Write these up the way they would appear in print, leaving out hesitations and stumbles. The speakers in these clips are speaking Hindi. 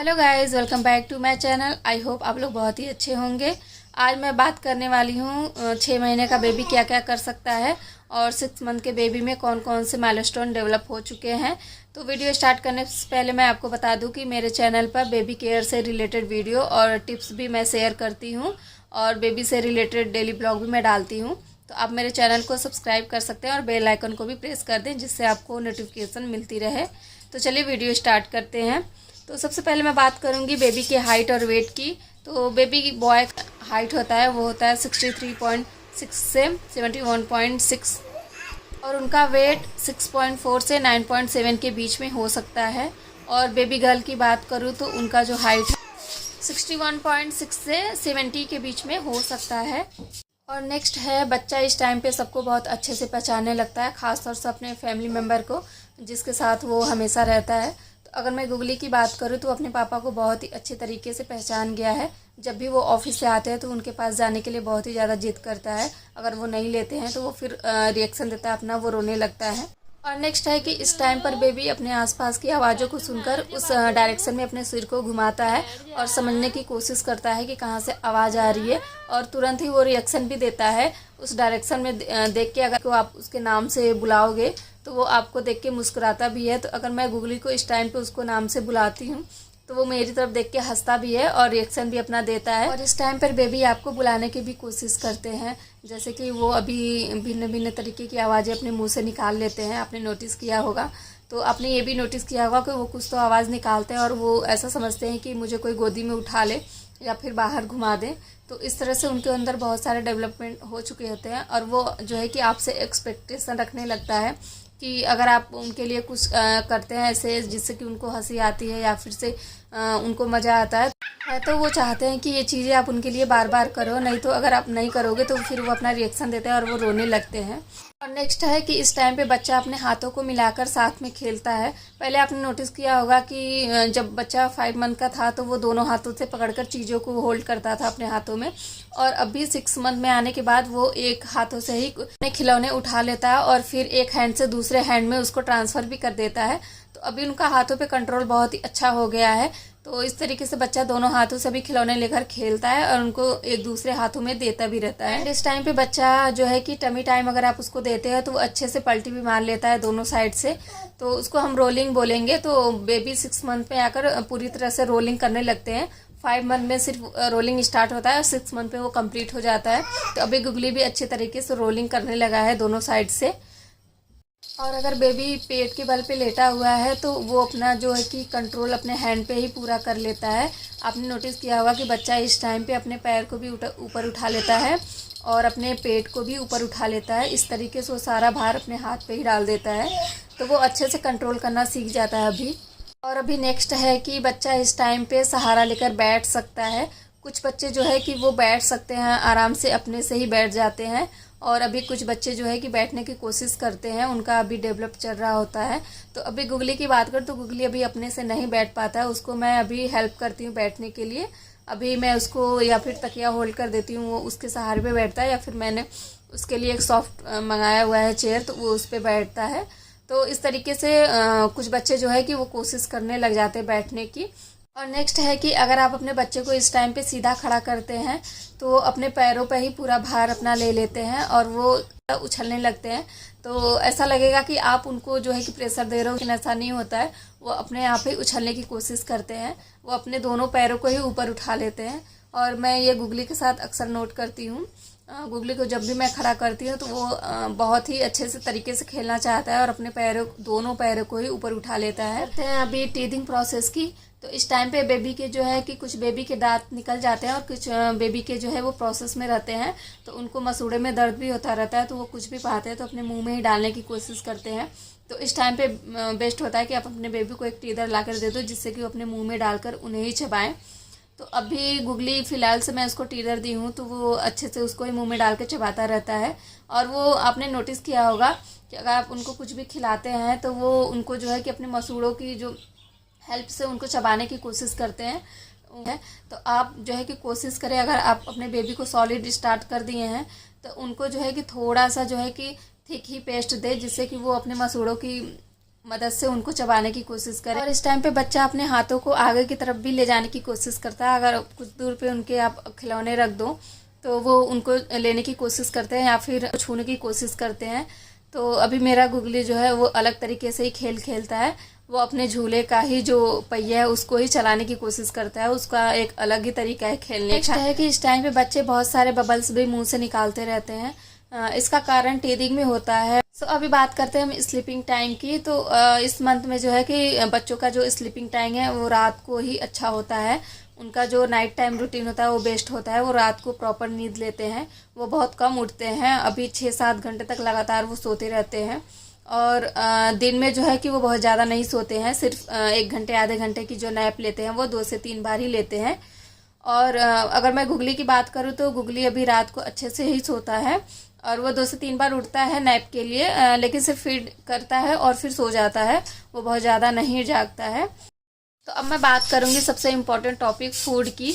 Hello guys, welcome back to my channel. I hope आप लोग बहुत ही अच्छे होंगे। आज मैं बात करने वाली हूँ 6 महीने का बेबी क्या क्या कर सकता है और 6 मंथ के बेबी में कौन कौन से माइलस्टोन डेवलप हो चुके हैं। तो वीडियो स्टार्ट करने से पहले मैं आपको बता दूं कि मेरे चैनल पर बेबी केयर से रिलेटेड वीडियो और टिप्स भी मैं शेयर करती हूँ और बेबी से रिलेटेड डेली ब्लॉग भी मैं डालती हूँ। तो आप मेरे चैनल को सब्सक्राइब कर सकते हैं और बेल आइकन को भी प्रेस कर दें जिससे आपको नोटिफिकेशन मिलती रहे। तो चलिए वीडियो स्टार्ट करते हैं। तो सबसे पहले मैं बात करूंगी बेबी के हाइट और वेट की। तो बेबी की बॉय हाइट होता है वो होता है 63.6 से 71.6 और उनका वेट 6.4 से 9.7 के बीच में हो सकता है। और बेबी गर्ल की बात करूँ तो उनका जो हाइट है 61.6 से 70 के बीच में हो सकता है। और नेक्स्ट है बच्चा इस टाइम पे सबको बहुत अच्छे से पहचानने लगता है, खासतौर से अपने फैमिली मेम्बर को जिसके साथ वो हमेशा रहता है। तो अगर मैं गुगली की बात करूँ तो अपने पापा को बहुत ही अच्छे तरीके से पहचान गया है। जब भी वो ऑफिस से आते हैं तो उनके पास जाने के लिए बहुत ही ज़्यादा जिद करता है। अगर वो नहीं लेते हैं तो वो फिर रिएक्शन देता है अपना, वो रोने लगता है। और नेक्स्ट है कि इस टाइम पर बेबी अपने आसपास की आवाज़ों को सुनकर उस डायरेक्शन में अपने सिर को घुमाता है और समझने की कोशिश करता है कि कहाँ से आवाज़ आ रही है और तुरंत ही वो रिएक्शन भी देता है उस डायरेक्शन में देख के। अगर आप उसके नाम से बुलाओगे तो वो आपको देख के मुस्कुराता भी है। तो अगर मैं गुगली को इस टाइम पे उसको नाम से बुलाती हूँ तो वो मेरी तरफ देख के हंसता भी है और रिएक्शन भी अपना देता है। और इस टाइम पर बेबी आपको बुलाने की भी कोशिश करते हैं, जैसे कि वो अभी भिन्न भिन्न तरीके की आवाज़ें अपने मुंह से निकाल लेते हैं। आपने नोटिस किया होगा। तो आपने ये भी नोटिस किया होगा कि वो कुछ तो आवाज़ निकालते हैं और वो ऐसा समझते हैं कि मुझे कोई गोदी में उठा ले या फिर बाहर घुमा दे। तो इस तरह से उनके अंदर बहुत सारे डेवलपमेंट हो चुके होते हैं और वो जो है कि आपसे एक्सपेक्टेशन रखने लगता है कि अगर आप उनके लिए कुछ करते हैं ऐसे जिससे कि उनको हंसी आती है या फिर से उनको मज़ा आता है तो वो चाहते हैं कि ये चीज़ें आप उनके लिए बार बार करो। नहीं तो अगर आप नहीं करोगे तो फिर वो अपना रिएक्शन देते हैं और वो रोने लगते हैं। और नेक्स्ट है कि इस टाइम पे बच्चा अपने हाथों को मिलाकर साथ में खेलता है। पहले आपने नोटिस किया होगा कि जब बच्चा 5 मंथ का था तो वो दोनों हाथों से पकड़कर चीज़ों को होल्ड करता था अपने हाथों में, और अभी 6 मंथ में आने के बाद वो एक हाथों से ही अपने खिलौने उठा लेता है और फिर एक हैंड से दूसरे हैंड में उसको ट्रांसफ़र भी कर देता है। तो अभी उनका हाथों पे कंट्रोल बहुत ही अच्छा हो गया है। तो इस तरीके से बच्चा दोनों हाथों से भी खिलौने लेकर खेलता है और उनको एक दूसरे हाथों में देता भी रहता है। इस टाइम पे बच्चा जो है कि टमी टाइम अगर आप उसको देते हैं तो वो अच्छे से पलटी भी मार लेता है दोनों साइड से। तो उसको हम रोलिंग बोलेंगे। तो बेबी 6 मंथ में आकर पूरी तरह से रोलिंग करने लगते हैं। 5 मंथ में सिर्फ रोलिंग स्टार्ट होता है और 6 मंथ पे वो कंप्लीट हो जाता है। तो अभी गुगली भी अच्छे तरीके से रोलिंग करने लगा है दोनों साइड से। और अगर बेबी पेट के बल पे लेटा हुआ है तो वो अपना जो है कि कंट्रोल अपने हैंड पे ही पूरा कर लेता है। आपने नोटिस किया होगा कि बच्चा इस टाइम पे अपने पैर को भी ऊपर उठा लेता है और अपने पेट को भी ऊपर उठा लेता है। इस तरीके से वो सारा भार अपने हाथ पे ही डाल देता है। तो वो अच्छे से कंट्रोल करना सीख जाता है अभी। और अभी नेक्स्ट है कि बच्चा इस टाइम पे सहारा लेकर बैठ सकता है। कुछ बच्चे जो है कि वो बैठ सकते हैं, आराम से अपने से ही बैठ जाते हैं। और अभी कुछ बच्चे जो है कि बैठने की कोशिश करते हैं, उनका अभी डेवलप चल रहा होता है। तो अभी गुगली की बात कर तो गुगली अभी अपने से नहीं बैठ पाता है, उसको मैं अभी हेल्प करती हूँ बैठने के लिए। अभी मैं उसको या फिर तकिया होल्ड कर देती हूँ, वो उसके सहारे पे बैठता है, या फिर मैंने उसके लिए एक सॉफ्ट मंगाया हुआ है चेयर तो वो उस पर बैठता है। तो इस तरीके से कुछ बच्चे जो है कि वो कोशिश करने लग जाते हैं बैठने की। और नेक्स्ट है कि अगर आप अपने बच्चे को इस टाइम पे सीधा खड़ा करते हैं तो अपने पैरों पे ही पूरा भार अपना ले लेते हैं और वो उछलने लगते हैं। तो ऐसा लगेगा कि आप उनको जो है कि प्रेशर दे रहे हो, लेकिन ऐसा नहीं होता है। वो अपने आप ही उछलने की कोशिश करते हैं, वो अपने दोनों पैरों को ही ऊपर उठा लेते हैं। और मैं ये गुगली के साथ अक्सर नोट करती हूँ। गुगली को जब भी मैं खड़ा करती हूँ तो वो बहुत ही अच्छे से तरीके से खेलना चाहता है और अपने दोनों पैरों को ही ऊपर उठा लेता है। करते हैं अभी टीथिंग प्रोसेस की। तो इस टाइम पे बेबी के जो है कि कुछ बेबी के दांत निकल जाते हैं और कुछ बेबी के जो है वो प्रोसेस में रहते हैं। तो उनको मसूड़े में दर्द भी होता रहता है, तो वो कुछ भी पाते हैं तो अपने मुंह में ही डालने की कोशिश करते हैं। तो इस टाइम पे बेस्ट होता है कि आप अपने बेबी को एक टीदर ला कर दे दो जिससे कि वो अपने मुँह में डालकर उन्हें ही चबाएं। तो अभी गुगली फ़िलहाल से मैं उसको टीदर दी हूँ तो वो अच्छे से उसको ही मुंह में डाल के चबाता रहता है। और वो आपने नोटिस किया होगा कि अगर आप उनको कुछ भी खिलाते हैं तो वो उनको जो है कि अपने मसूड़ों की जो हेल्प से उनको चबाने की कोशिश करते हैं। तो आप जो है कि कोशिश करें, अगर आप अपने बेबी को सॉलिड स्टार्ट कर दिए हैं तो उनको जो है कि थोड़ा सा जो है कि थिक ही पेस्ट दे जिससे कि वो अपने मसूड़ों की मदद से उनको चबाने की कोशिश करें। और इस टाइम पे बच्चा अपने हाथों को आगे की तरफ भी ले जाने की कोशिश करता है। अगर कुछ दूर पे उनके आप खिलौने रख दो तो वो उनको लेने की कोशिश करते हैं या फिर छूने की कोशिश करते हैं। तो अभी मेरा गुगली जो है वो अलग तरीके से ही खेल खेलता है। वो अपने झूले का ही जो पहिया है उसको ही चलाने की कोशिश करता है। उसका एक अलग ही तरीका है खेलने का। है कि इस टाइम पे बच्चे बहुत सारे बबल्स भी मुंह से निकालते रहते हैं। इसका कारण टीथिंग में होता है। सो अभी बात करते हैं हम स्लीपिंग टाइम की। तो इस मंथ में जो है कि बच्चों का जो स्लीपिंग टाइम है वो रात को ही अच्छा होता है। उनका जो नाइट टाइम रूटीन होता है वो बेस्ट होता है। वो रात को प्रॉपर नींद लेते हैं। वो बहुत कम उठते हैं। अभी 6-7 घंटे तक लगातार वो सोते रहते हैं। और दिन में जो है कि वो बहुत ज़्यादा नहीं सोते हैं। सिर्फ 1 घंटे आधे घंटे की जो नैप लेते हैं वो 2 से 3 बार ही लेते हैं। और अगर मैं गुगली की बात करूँ तो गुगली अभी रात को अच्छे से ही सोता है और वो 2 से 3 बार उठता है नैप के लिए, लेकिन सिर्फ फीड करता है और फिर सो जाता है। वो बहुत ज़्यादा नहीं जागता है। तो अब मैं बात करूंगी सबसे इम्पोर्टेंट टॉपिक फूड की।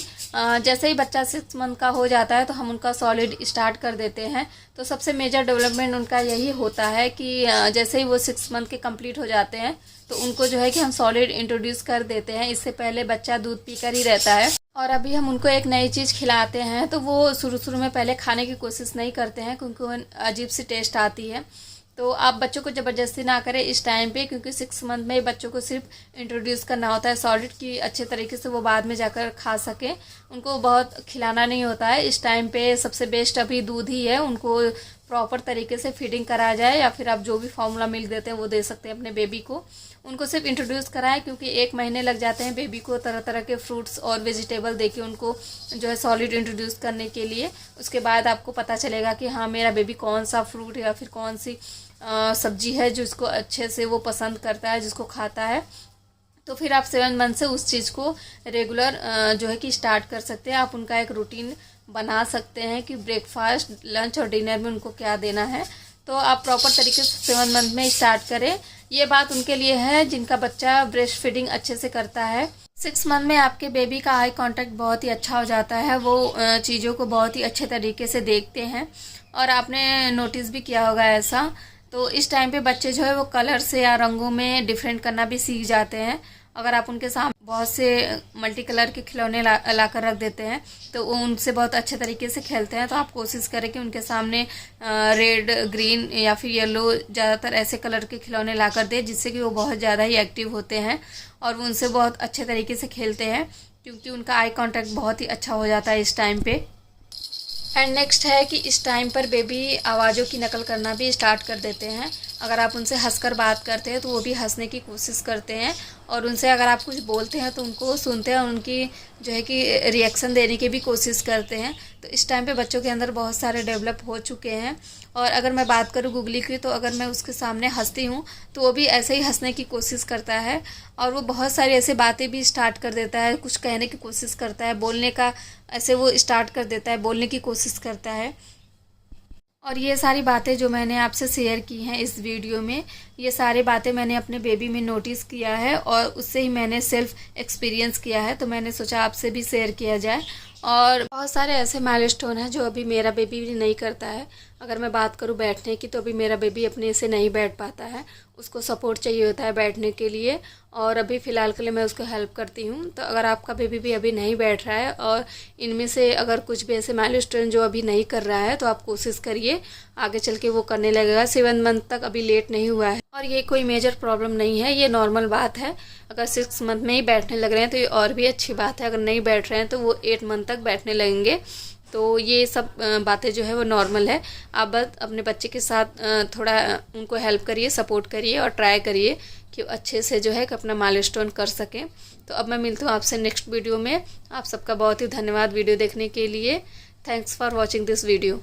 जैसे ही बच्चा 6 मंथ का हो जाता है तो हम उनका सॉलिड स्टार्ट कर देते हैं। तो सबसे मेजर डेवलपमेंट उनका यही होता है कि जैसे ही वो 6 मंथ के कंप्लीट हो जाते हैं तो उनको जो है कि हम सॉलिड इंट्रोड्यूस कर देते हैं। इससे पहले बच्चा दूध पीकर ही रहता है। और अभी हम उनको एक नई चीज़ खिलाते हैं तो वो शुरू में पहले खाने की कोशिश नहीं करते हैं क्योंकि वो अजीब सी टेस्ट आती है। तो आप बच्चों को ज़बरदस्ती ना करें इस टाइम पे, क्योंकि 6 मंथ में बच्चों को सिर्फ इंट्रोड्यूस करना होता है सॉलिड की, अच्छे तरीके से वो बाद में जाकर खा सकें। उनको बहुत खिलाना नहीं होता है इस टाइम पे। सबसे बेस्ट अभी दूध ही है। उनको प्रॉपर तरीके से फीडिंग करा जाए या फिर आप जो भी फार्मूला मिल्क देते हैं वो दे सकते हैं अपने बेबी को। उनको सिर्फ इंट्रोड्यूस कराएं क्योंकि 1 महीने लग जाते हैं बेबी को तरह तरह के फ्रूट्स और वेजिटेबल देके उनको जो है सॉलिड इंट्रोड्यूस करने के लिए। उसके बाद आपको पता चलेगा कि हाँ मेरा बेबी कौन सा फ्रूट या फिर कौन सी सब्जी है जो इसको अच्छे से वो पसंद करता है, जिसको खाता है। तो फिर आप 7 मंथ से उस चीज़ को रेगुलर जो है कि स्टार्ट कर सकते हैं। आप उनका एक रूटीन बना सकते हैं कि ब्रेकफास्ट, लंच और डिनर में उनको क्या देना है। तो आप प्रॉपर तरीके से 7 मंथ में स्टार्ट करें। ये बात उनके लिए है जिनका बच्चा ब्रेस्ट फीडिंग अच्छे से करता है। 6 मंथ में आपके बेबी का आई कांटेक्ट बहुत ही अच्छा हो जाता है। वो चीज़ों को बहुत ही अच्छे तरीके से देखते हैं और आपने नोटिस भी किया होगा ऐसा। तो इस टाइम पे बच्चे जो है वो कलर से या रंगों में डिफरेंट करना भी सीख जाते हैं। अगर आप उनके सामने बहुत से मल्टी कलर के खिलौने ला कर रख देते हैं तो वो उनसे बहुत अच्छे तरीके से खेलते हैं। तो आप कोशिश करें कि उनके सामने रेड, ग्रीन या फिर येलो, ज़्यादातर ऐसे कलर के खिलौने ला कर दें जिससे कि वो बहुत ज़्यादा ही एक्टिव होते हैं और वो उनसे बहुत अच्छे तरीके से खेलते हैं, क्योंकि उनका आई कॉन्टैक्ट बहुत ही अच्छा हो जाता है इस टाइम पे। एंड नेक्स्ट है कि इस टाइम पर बेबी आवाज़ों की नकल करना भी स्टार्ट कर देते हैं। अगर आप उनसे हंसकर बात करते हैं तो वो भी हंसने की कोशिश करते हैं और उनसे अगर आप कुछ बोलते हैं तो उनको सुनते हैं और उनकी जो है कि रिएक्शन देने की भी कोशिश करते हैं। तो इस टाइम पे बच्चों के अंदर बहुत सारे डेवलप हो चुके हैं। और अगर मैं बात करूँ गुगली की, तो अगर मैं उसके सामने हंसती हूँ तो वो भी ऐसे ही हंसने की कोशिश करता है और वो बहुत सारी ऐसे बातें भी स्टार्ट कर देता है। कुछ कहने की कोशिश करता है, बोलने का ऐसे वो स्टार्ट कर देता है, बोलने की कोशिश करता है। और ये सारी बातें जो मैंने आपसे शेयर की हैं इस वीडियो में, ये सारी बातें मैंने अपने बेबी में नोटिस किया है और उससे ही मैंने सेल्फ एक्सपीरियंस किया है। तो मैंने सोचा आपसे भी शेयर किया जाए। और बहुत सारे ऐसे माइलस्टोन हैं जो अभी मेरा बेबी भी नहीं करता है। अगर मैं बात करूं बैठने की, तो अभी मेरा बेबी अपने से नहीं बैठ पाता है, उसको सपोर्ट चाहिए होता है बैठने के लिए और अभी फ़िलहाल के लिए मैं उसको हेल्प करती हूं। तो अगर आपका बेबी भी अभी नहीं बैठ रहा है और इनमें से अगर कुछ भी ऐसे माइलस्टोन जो अभी नहीं कर रहा है, तो आप कोशिश करिए, आगे चल के वो करने लगेगा। 7 मंथ तक अभी लेट नहीं हुआ है और ये कोई मेजर प्रॉब्लम नहीं है, ये नॉर्मल बात है। अगर 6 मंथ में ही बैठने लग रहे हैं तो ये और भी अच्छी बात है। अगर नहीं बैठ रहे हैं तो वो 8 मंथ तक बैठने लगेंगे। तो ये सब बातें जो है वो नॉर्मल है। आप बस अपने बच्चे के साथ थोड़ा उनको हेल्प करिए, सपोर्ट करिए और ट्राई करिए कि अच्छे से जो है कि अपना माइलस्टोन कर सकें। तो अब मैं मिलती हूँ आपसे नेक्स्ट वीडियो में। आप सबका बहुत ही धन्यवाद वीडियो देखने के लिए। Thanks for watching this video.